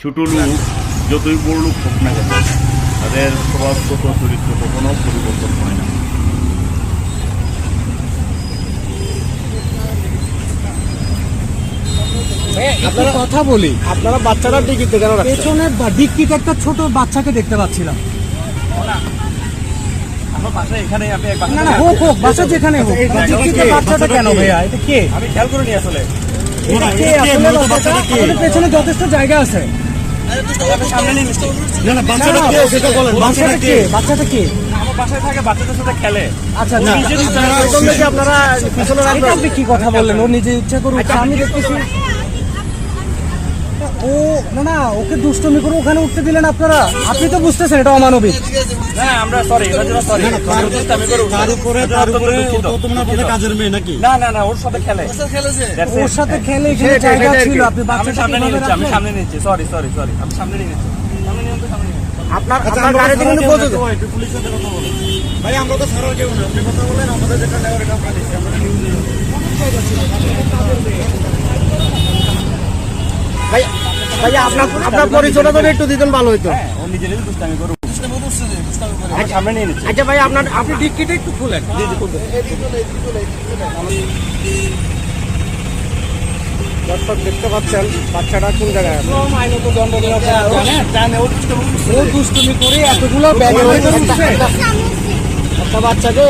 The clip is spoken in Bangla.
ছোট লোক যতই বড় লোক হোক না কেন, তাদের স্বভাবগত চরিত্র কখনো পরিবর্তন হয় না। আপনারা কথা বলি, আপনারা বাচ্চারা ডিকিতে কেন রাখছেন? পেছনে ডিক্কিতে একটা ছোট বাচ্চাকে দেখতে পাচ্ছিলাম। না না, হোক হোক, বাচ্চা যেখানে হোক, ডিক্কিতে বাচ্চাটা কেন ভাইয়া? এটা কে? আমি খেয়াল করে নিয়ে আসলে এটা কে? আসলে বাচ্চাটা পেছনে যথেষ্ট জায়গা আছে। সামনে নিয়ে নিচ্ছি। না না, বাচ্চাটা কে সেটা বলেন। বাচ্চাটা কে? বাচ্চাটা কে? আমার বাসায় থাকে, বাচ্চাদের সাথে খেলে। আচ্ছা, না আপনারা পিছনে রাখবেন। আপনি কি কথা বললেন? ও নিজে ইচ্ছা করুন, আমি দেখতেছি। ও না না, ওকে দুষ্টমি করে ওখানে উঠতে দিলেন আপনারা। আপনি তো বুঝতেছেন এটা অমানবিক। না আমরা সরি, এটার জন্য সরি। কাজের মেয়ে নাকি? না না না, ওর সাথে খেলে। ওর সাথে খেলে এখানে জায়গা ছিল, আপনি আমি বাচ্চাটা সামনে নিয়ে নিচ্ছি, আমি কিভাবে সামনে নিচ্ছি। সরি সরি সরি, আমি সামনে নিয়ে নিচ্ছি। সামনে নিয়ে তো সামনে নিয়ে আপনার গাড়ি থেকে পৌঁছে দেন। ভাই আমরা তো ছাড়ার কেউ না, আপনি কথা বলেন, আমাদের যেটা নেওয়ার এটা আমরা দিচ্ছি, আমরা ভাই আপনার পরিচয়টা তো একটু দিতেন ভালো হইতো। হ্যাঁ, ও নিজেরই দুষ্টামি করুক। আমি সামনে নিয়ে নিচ্ছি। আচ্ছা ভাই, আপনি ডিক্কিটা একটু খুলেন। দর্শক দেখতে পাচ্ছেন বাচ্চাটা কোন জায়গায় আছে। আইনত দণ্ড দেওয়া জানে। ও দুষ্টুমি করে এতগুলো ব্যাগের ভিতরে উঠছে। একটা বাচ্চাকে